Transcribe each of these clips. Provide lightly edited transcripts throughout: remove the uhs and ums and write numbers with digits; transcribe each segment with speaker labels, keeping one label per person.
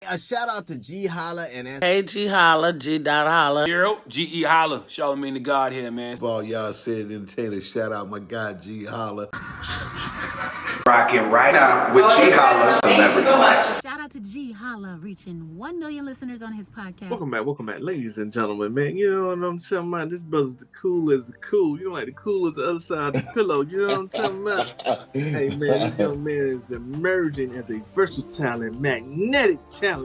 Speaker 1: A shout out to Ge.Holla and
Speaker 2: Hey, Ge.Holla, G.Holla.
Speaker 3: Ge.Holla, show me the God here, man.
Speaker 4: All y'all said entertainers, shout out my guy Ge.Holla.
Speaker 5: Rocking right now with Ge.Holla, Celebrity Life.
Speaker 6: Shout out to Ge.Holla, reaching 1 million listeners on his podcast.
Speaker 7: Welcome back, ladies and gentlemen, man. You know what I'm talking about? This brother's the cool as the cool. You know, like the cool as the other side of the pillow. You know what I'm talking about? Hey, man, this young man is emerging as a versatile and magnetic talent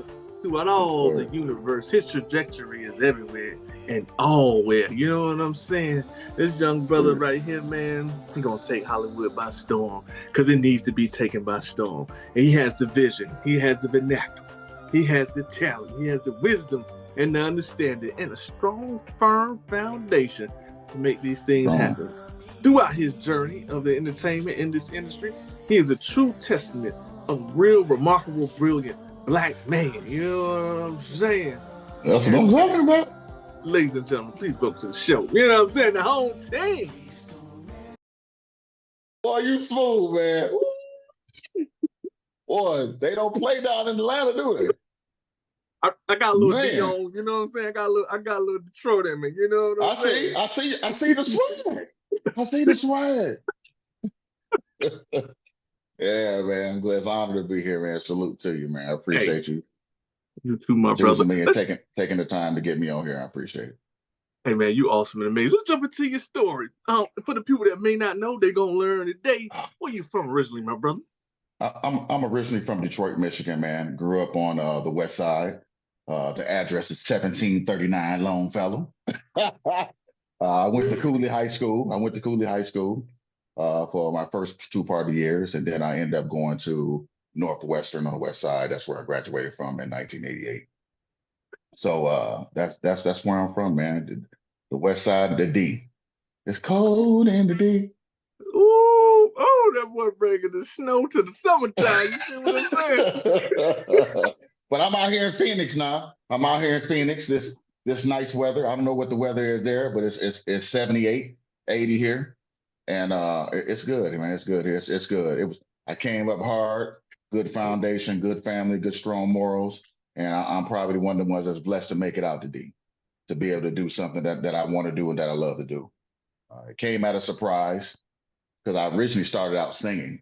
Speaker 7: throughout all the universe. His trajectory is everywhere and allwhere. You know what I'm saying? This young brother right here, man, he gonna take Hollywood by storm because it needs to be taken by storm. And he has the vision. He has the vernacular. He has the talent. He has the wisdom and the understanding and a strong, firm foundation to make these things happen. Throughout his journey of the entertainment in this industry, he is a true testament of real, remarkable, brilliant black man. You know what I'm saying?
Speaker 8: That's what I'm talking about.
Speaker 7: Ladies and gentlemen, please welcome to the show. You know what I'm saying? The home team.
Speaker 8: Boy, you smooth, man. Boy, they don't play down in Atlanta, do they?
Speaker 7: I got a little D on, you know what I'm saying? I got a little Detroit in me, you know what I'm saying?
Speaker 8: I see the swag. I see the swag. Yeah, man. I'm glad. It's an honor to be here, man. Salute to you, man. I appreciate you.
Speaker 7: You too, my brother.
Speaker 8: Me and taking the time to get me on here. I appreciate it.
Speaker 7: Hey, man, you awesome and amazing. Let's jump into your story. For the people that may not know, they're going to learn today. Where you from originally, my brother?
Speaker 8: I'm originally from Detroit, Michigan, man. Grew up on the west side. The address is 1739 Longfellow. I went to Cooley High School. For my first 2 part of years, and then I ended up going to Northwestern on the west side. That's where I graduated from in 1988. So that's where I'm from, man. The west side of the D. It's cold in the D.
Speaker 7: Oh, that boy bringing the snow to the summertime. You see what I'm saying?
Speaker 8: But I'm out here in Phoenix now. I'm out here in Phoenix. This nice weather. I don't know what the weather is there, but it's 78, 80 here. And it's good, man. It's good here. It's good. I came up hard, good foundation, good family, good strong morals. And I'm probably one of the ones that's blessed to make it out to D, to be able to do something that I want to do and that I love to do. It came at a surprise because I originally started out singing.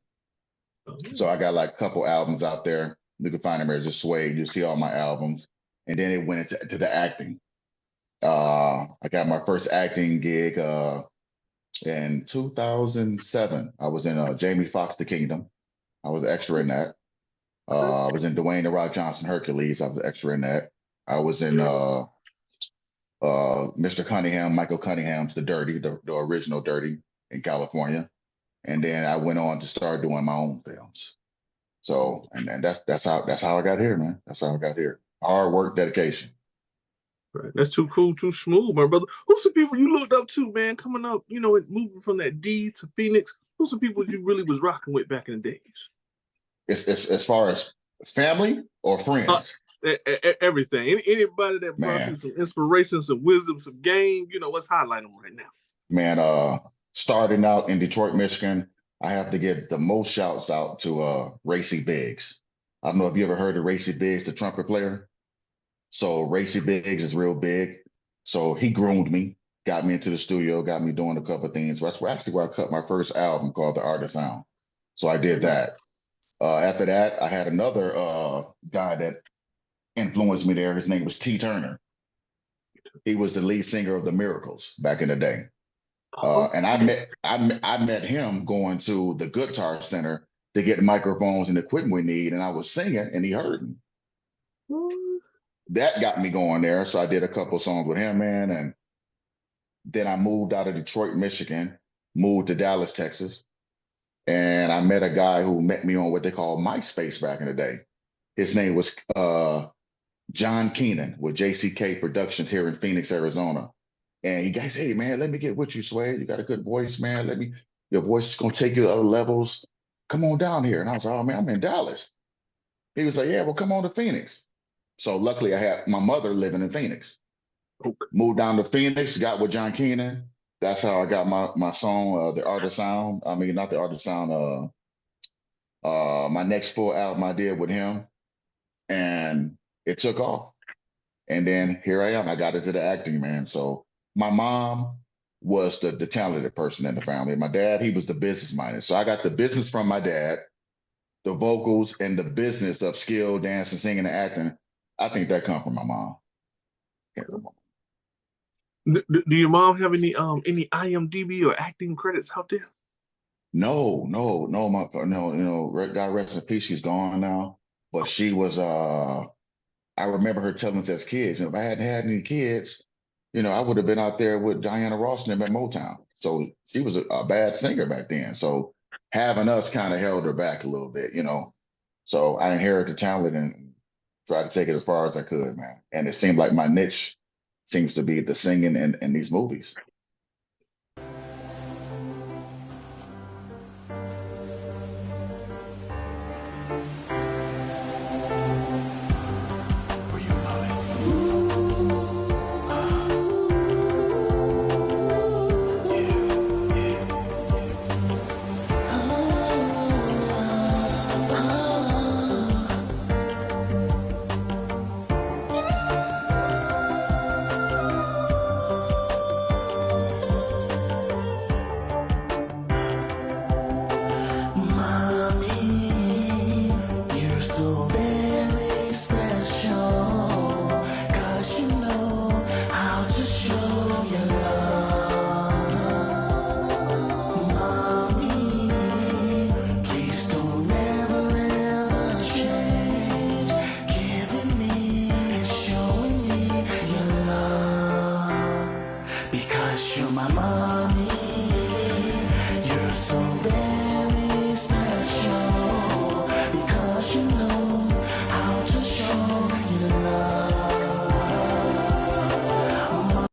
Speaker 8: So I got like a couple albums out there. You can find them as just Swayde. You see all my albums. And then it went into the acting. I got my first acting gig in 2007. I was in Jamie Foxx The Kingdom. I was an extra in that. I was in Dwayne The Rock Johnson Hercules. I was an extra in that. I was in Mr. Cunningham, Michael Cunningham's The Dirty, the original Dirty in California. And then I went on to start doing my own films. So, and then that's how I got here, man. That's how I got here. Hard work, dedication.
Speaker 7: Right. That's too cool, too smooth, my brother. Who's some people you looked up to, man, coming up, you know, moving from that D to Phoenix? Who's some people you really was rocking with back in the days?
Speaker 8: It's as far as family or friends?
Speaker 7: Everything. Anybody that brought you some inspiration, some wisdom, some game, you know, let's highlight them right now.
Speaker 8: Man, starting out in Detroit, Michigan, I have to give the most shouts out to Racy Biggs. I don't know if you ever heard of Racy Biggs, the trumpet player. So Racy Biggs is real big. So he groomed me, got me into the studio, got me doing a couple of things. That's actually where I cut my first album called The Art of Sound. So I did that. After that, I had another guy that influenced me there. His name was T. Turner. He was the lead singer of The Miracles back in the day. And I met him going to the Guitar Center to get microphones and equipment we need. And I was singing and he heard me. That got me going there. So I did a couple songs with him, man. And then I moved out of Detroit, Michigan, moved to Dallas, Texas. And I met a guy who met me on what they call MySpace back in the day. His name was John Keenan with JCK Productions here in Phoenix, Arizona. And he guys, hey man, let me get with you, Swayde. You got a good voice, man. Your voice is gonna take you to other levels. Come on down here. And I was like, oh man, I'm in Dallas. He was like, yeah, well, come on to Phoenix. So luckily I had my mother living in Phoenix. Moved down to Phoenix, got with John Keenan. That's how I got my song, The Art of Sound. I mean, not The Art of Sound, my next full album I did with him. And it took off. And then here I am. I got into the acting, man. So my mom was the talented person in the family. My dad, he was the business minded. So I got the business from my dad, the vocals and the business of skill, dancing, singing, and acting. I think that come from my mom.
Speaker 7: Do your mom have any IMDb or acting credits out there?
Speaker 8: No, God rest in peace, she's gone now. But she was I remember her telling us as kids, if I hadn't had any kids, I would have been out there with Diana Ross and them at Motown. So she was a bad singer back then. So having us kind of held her back a little bit, So I inherited the talent and tried to take it as far as I could, man. And it seemed like my niche seems to be the singing in these movies.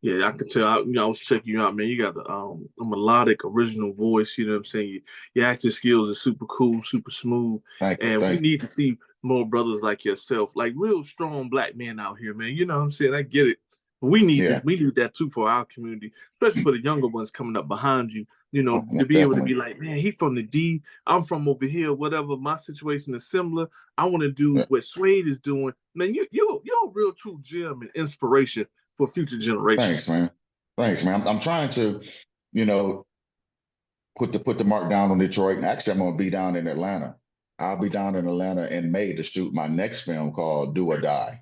Speaker 7: Yeah, I could tell. I was checking you out, man. You got a melodic, original voice. You know what I'm saying? Your acting skills are super cool, super smooth. We need to see more brothers like yourself, like real strong black men out here, man. You know what I'm saying? I get it. But we need that. We need that too for our community, especially for the younger ones coming up behind you. To be able to be like, man, he from the D, I'm from over here, whatever. My situation is similar. I want to do what Swayde is doing. Man, you're a real true gem and inspiration for future generations.
Speaker 8: Thanks, man. I'm trying to, put the mark down on Detroit. And actually, I'm going to be down in Atlanta. I'll be down in Atlanta in May to shoot my next film called Do or Die.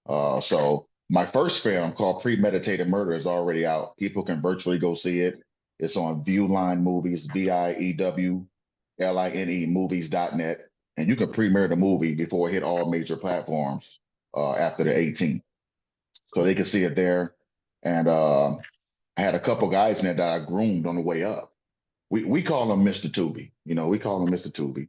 Speaker 8: So my first film called Premeditated Murder is already out. People can virtually go see it. It's on Viewline Movies, VIEWLINE movies.net. And you can premiere the movie before it hit all major platforms after the 18th. So they can see it there. And I had a couple guys in there that I groomed on the way up. We call him Mr. Tubi. We call him Mr. Tubi.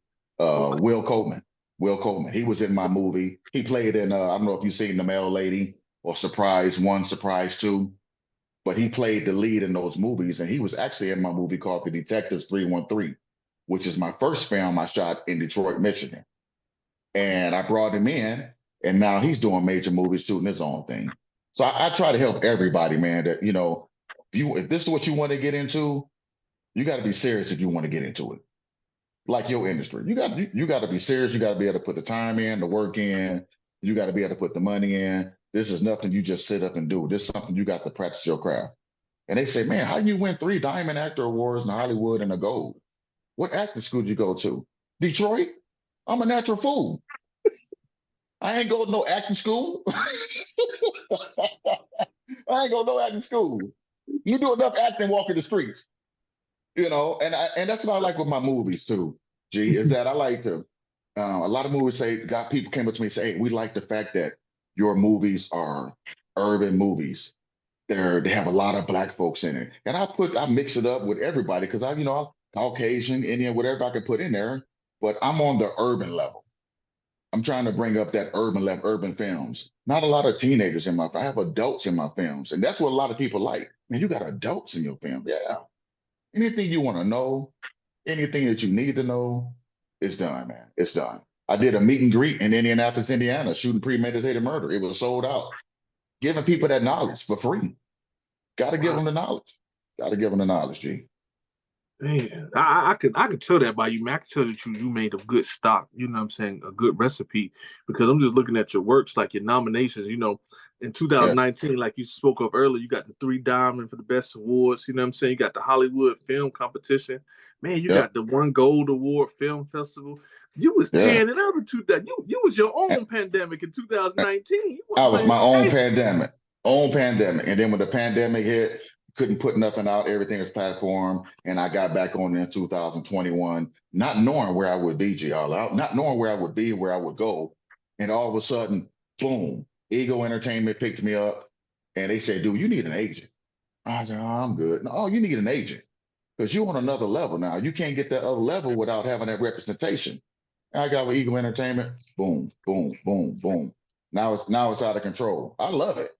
Speaker 8: Will Coleman. He was in my movie. He played in, I don't know if you've seen The Mail Lady or Surprise 1, Surprise 2, but he played the lead in those movies. And he was actually in my movie called The Detectives 313, which is my first film I shot in Detroit, Michigan. And I brought him in, and now he's doing major movies, shooting his own thing. So I try to help everybody, man, that, if this is what you want to get into, you got to be serious if you want to get into it. Like your industry, you got to be serious. You got to be able to put the time in, the work in. You got to be able to put the money in. This is nothing you just sit up and do. This is something you got to practice your craft. And they say, man, how you win 3 Diamond Actor Awards in Hollywood and a gold? What acting school did you go to? Detroit? I'm a natural fool. I ain't go to no acting school. I ain't go to no acting school. You do enough acting walking the streets, and that's what I like with my movies too, G, is that I like to, a lot of movies people came up to me and say, hey, we like the fact that your movies are urban movies. They have a lot of black folks in it. And I mix it up with everybody because I'm Caucasian, Indian, whatever I can put in there, but I'm on the urban level. I'm trying to bring up that urban level, urban films. Not a lot of teenagers I have adults in my films. And that's what a lot of people like. Man, you got adults in your film. Yeah. Anything you want to know, anything that you need to know, it's done, man. It's done. I did a meet and greet in Indianapolis, Indiana, shooting Premeditated Murder. It was sold out. Giving people that knowledge for free. Got to give them the knowledge. Got to give them the knowledge, G.
Speaker 7: Man, I could tell that by you, man. I could tell that you made a good stock, you know what I'm saying, a good recipe. Because I'm just looking at your works, like your nominations, in
Speaker 8: Yeah,
Speaker 7: 2019, like you spoke of earlier, you got the 3 Diamond for the best awards, you know what I'm saying? You got the Hollywood Film Competition. Man, you
Speaker 8: yep,
Speaker 7: got the 1 Gold Award Film Festival. You was
Speaker 8: yeah.
Speaker 7: 10 and other two that you was your
Speaker 8: And
Speaker 7: own pandemic in 2019. You
Speaker 8: I
Speaker 7: wasn't
Speaker 8: was
Speaker 7: playing
Speaker 8: my
Speaker 7: no
Speaker 8: own pandemic. And then when the pandemic hit, couldn't put nothing out, everything was platform. And I got back on in 2021, not knowing where I would be, Ge.Holla, not knowing where I would be, where I would go. And all of a sudden, boom, Ego Entertainment picked me up and they said, dude, you need an agent. I said, oh, I'm good. No, you need an agent because you're on another level now. You can't get that other level without having that representation. And I got with Ego Entertainment, boom, boom, boom, boom. Now it's out of control. I love it.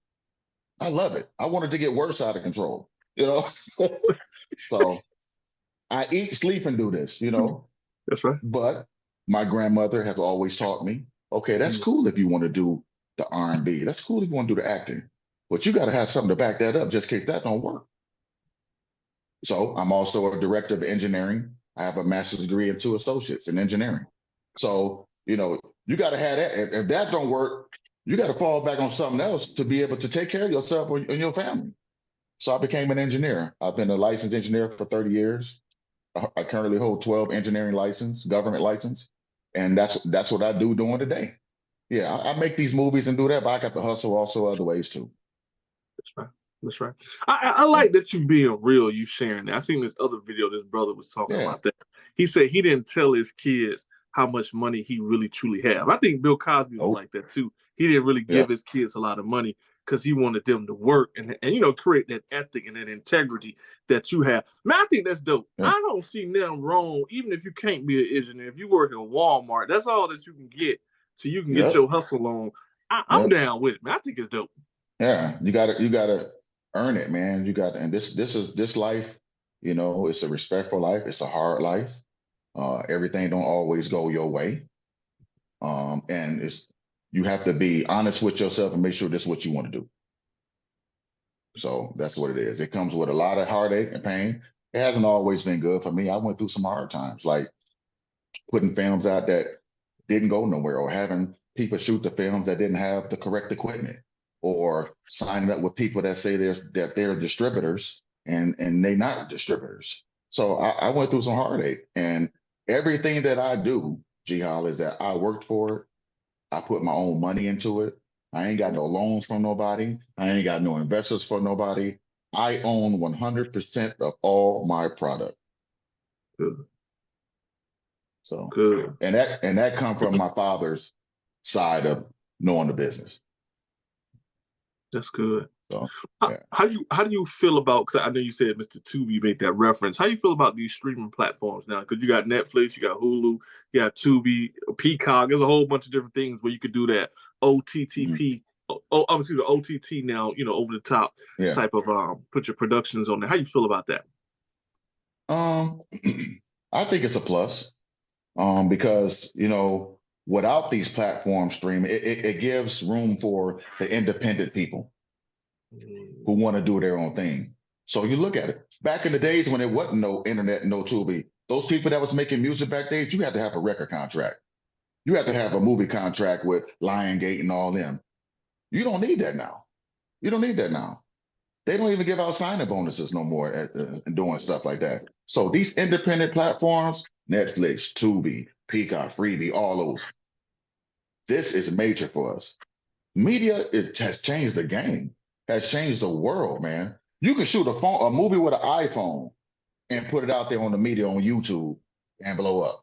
Speaker 8: I love it. I wanted to get worse out of control, you know. So I eat, sleep, and do this, you
Speaker 7: pandemic.
Speaker 8: know.
Speaker 7: That's right.
Speaker 8: But my grandmother has always taught me, okay, that's
Speaker 7: Mm.
Speaker 8: cool if you want to do the R&B. That's cool if you want to do the acting, but you got to have something to back that up just in case that don't work. So I'm also a director of engineering. I have a master's degree and 2 associates in engineering. So, you got to have that. If that don't work, you got to fall back on something else to be able to take care of yourself and your family. So I became an engineer. I've been a licensed engineer for 30 years. I currently hold 12 engineering license, government license, and that's what I do during the day. Yeah, I make these movies and do that, but I got to hustle also other ways too.
Speaker 7: That's right. That's right. I
Speaker 8: Yeah,
Speaker 7: like that you being real, you sharing that. I seen this other video, this brother was talking
Speaker 8: yeah,
Speaker 7: about that. He said he didn't tell his kids how much money he really truly have. I think Bill Cosby was
Speaker 8: oh,
Speaker 7: like that too. He didn't really
Speaker 8: yeah,
Speaker 7: give his kids a lot of money because he wanted them to work and create that ethic and that integrity that you have. Man, I think that's dope. I
Speaker 8: yeah,
Speaker 7: don't see nothing wrong, even if you can't be an engineer. If you work at Walmart, that's all that you can get, so you can get
Speaker 8: yep,
Speaker 7: your hustle on. I'm
Speaker 8: yep,
Speaker 7: down with it, man. I think it's dope.
Speaker 8: yeah. You gotta earn it, man. You got, and this life, it's a respectful life. It's a hard life. Everything don't always go your way. And you have to be honest with yourself and make sure this is what you want to do. So that's what it is. It comes with a lot of heartache and pain. It hasn't always been good for me. I went through some hard times, like putting films out that didn't go nowhere, or having people shoot the films that didn't have the correct equipment, or signing up with people that say they're distributors and they not distributors. So I went through some heartache, and everything that I do, Ge.Holla, is that I worked for it. I put my own money into it. I ain't got no loans from nobody. I ain't got no investors for nobody. I own 100% of all my product.
Speaker 7: Good.
Speaker 8: So,
Speaker 7: Good.
Speaker 8: and that come from my father's side of knowing the business.
Speaker 7: That's good.
Speaker 8: So,
Speaker 7: How,
Speaker 8: yeah.
Speaker 7: how do you feel about? Because I know you said Mr. Tubi made that reference. How do you feel about these streaming platforms now? Because you got Netflix, you got Hulu, you got Tubi, Peacock. There's a whole bunch of different things where you could do that
Speaker 8: Mhm.
Speaker 7: OTTP. Oh, obviously the OTT now. Over the top
Speaker 8: Yeah.
Speaker 7: type of put your productions on there. How you feel about that?
Speaker 8: Um, I think it's a plus. Because without these platforms streaming, it gives room for the independent people who want to do their own thing. So you look at it. Back in the days when there wasn't no internet, no Tubi, those people that was making music back then, you had to have a record contract. You had to have a movie contract with Lionsgate and all them. You don't need that now. You don't need that now. They don't even give out signing bonuses no more and doing stuff like that. So these independent platforms, Netflix, Tubi, Peacock, Freebie, all those, this is major for us. Media has changed the game, has changed the world, man. You can shoot a movie with an iPhone and put it out there on the media on YouTube and blow up.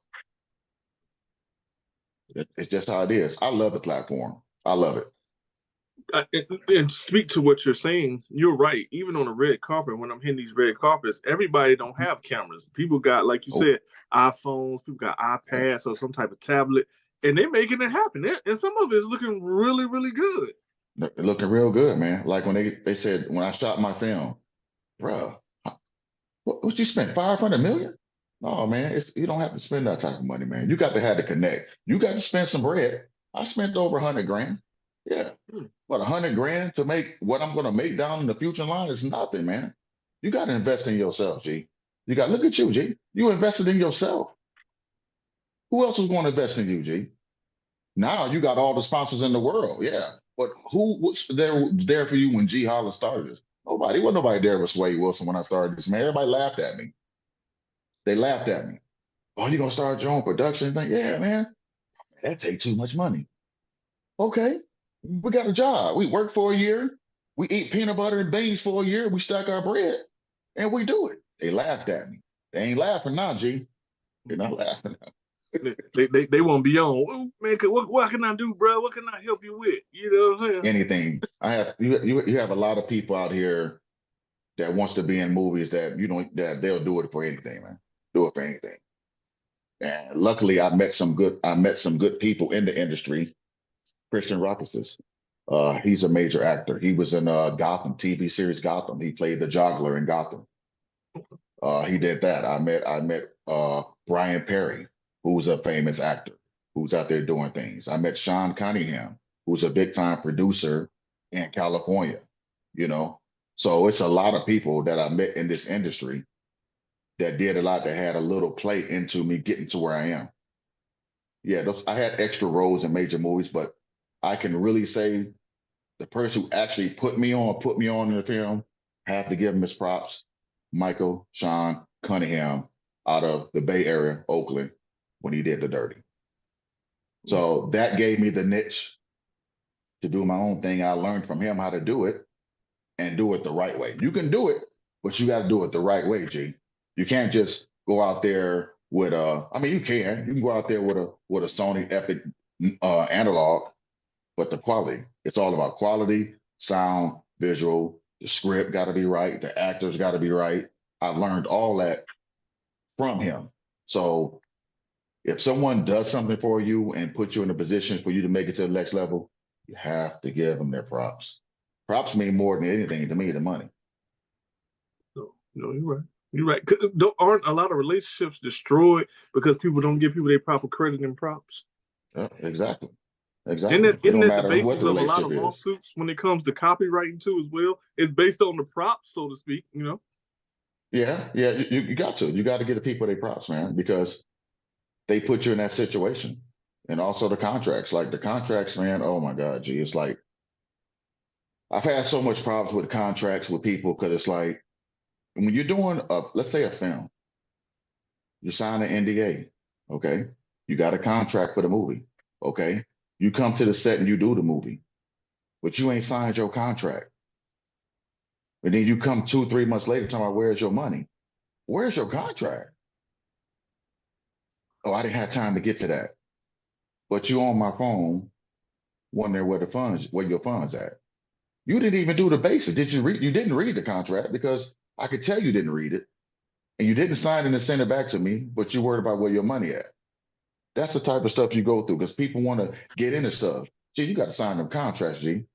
Speaker 8: It's just how it is. I love the platform. I love it.
Speaker 7: And speak to what you're saying. You're right. Even on a red carpet, when I'm hitting these red carpets, everybody don't have cameras. People got, like you
Speaker 8: Oh,
Speaker 7: said, iPhones. People got
Speaker 8: yeah.
Speaker 7: iPads or some type of tablet, and they're making it happen. And some of it is looking really, really good.
Speaker 8: They're looking real good, man. Like when they said, when I shot my film, bruh, what you spent, 500 million? No, man, you don't have to spend that type of money, man. You got to have to connect. You got to spend some bread. I spent over 100 grand. Yeah. But 100 grand to make what I'm going to make down in the future line is nothing, man. You got to invest in yourself, G. You got look at you, G. You invested in yourself. Who else was going to invest in you, G? Now you got all the sponsors in the world, yeah. But who was there for you when Ge.Holla started this? Nobody. Wasn't nobody there with Swayde Wilson when I started this, man. Everybody laughed at me. They laughed at me. Oh, you gonna start your own production thing? Yeah, man. That take too much money. Okay, we got a job. We work for a year. We eat peanut butter and beans for a year. We stack our bread, and we do it. They laughed at me. They ain't laughing now, G. They're not laughing now.
Speaker 7: They won't be on. Oh, man, what can I do, bro? What can I help you with? You know what I'm saying?
Speaker 8: Anything. I have you have a lot of people out here that wants to be in movies that that they'll do it for anything, man. Do it for anything. And luckily I met some good people in the industry. Christian Rockesis. He's a major actor. He was in Gotham, TV series Gotham. He played the juggler in Gotham. He did that. I met Brian Perry, who's a famous actor, who's out there doing things. I met Sean Cunningham, who's a big time producer in California, you know. So it's a lot of people that I met in this industry that did a lot, that had a little play into me getting to where I am. Yeah, I had extra roles in major movies, but I can really say the person who actually put me on in the film, have to give him his props. Michael Sean Cunningham out of the Bay Area, Oakland, when he did The Dirty. So that gave me the niche to do my own thing. I learned from him how to do it and do it the right way. You can do it, but you got to do it the right way, G. You can't just go out there with you can go out there with a Sony Epic analog, but the quality, it's all about quality, sound, visual, the script got to be right, the actors got to be right. I learned all that from him. So if someone does something for you and puts you in a position for you to make it to the next level, you have to give them their props. Props mean more than anything to me than money.
Speaker 7: No, you're right. You're right. Aren't a lot of relationships destroyed because people don't give people their proper credit and props?
Speaker 8: Yeah, exactly. Exactly.
Speaker 7: Isn't that the basis of a lot of lawsuits when it comes to copywriting too, as well? It's based on the props, so to speak, you know?
Speaker 8: Yeah, you got to. You got to give the people their props, man, because they put you in that situation. And also the contracts. Like the contracts, man, oh my God, G, it's like, I've had so much problems with contracts with people because it's like, when you're doing, let's say a film, you sign an NDA, okay? You got a contract for the movie, okay? You come to the set and you do the movie, but you ain't signed your contract. And then you come 2-3 months later talking about, where's your money? Where's your contract? Oh, I didn't have time to get to that. But you on my phone wondering where your funds at. You didn't even do the basics. You didn't read the contract, because I could tell you didn't read it. And you didn't sign it and send it back to me, but you worried about where your money at. That's the type of stuff you go through, because people want to get into stuff. Gee, you got to sign them contracts, G.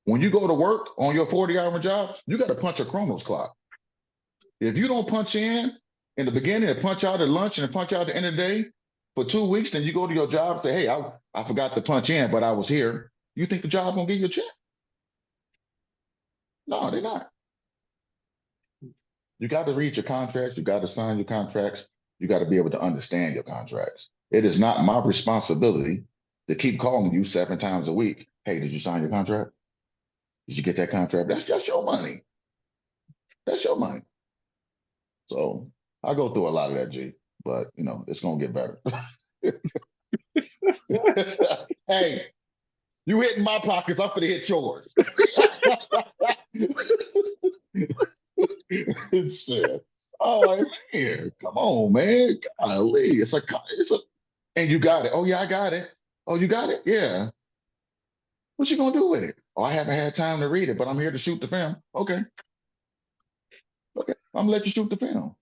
Speaker 8: When you go to work on your 40-hour job, you got to punch a Chronos clock. If you don't punch in the beginning and punch out at lunch and punch out at the end of the day for 2 weeks, then you go to your job and say, hey, I forgot to punch in, but I was here. You think the job gonna give you a check? No, they're not. You got to read your contracts. You got to sign your contracts. You got to be able to understand your contracts. It is not my responsibility to keep calling you 7 times a week. Hey, did you sign your contract? Did you get that contract? That's just your money. That's your money. So I go through a lot of that, G, but you know, it's gonna get better. Hey, you hitting my pockets, I'm gonna hit yours. It's oh man, come on, man. Golly, it's a, and you got it. Oh yeah, I got it. Oh, you got it? Yeah. What you gonna do with it? Oh, I haven't had time to read it, but I'm here to shoot the film. Okay. Okay, I'm gonna let you shoot the film.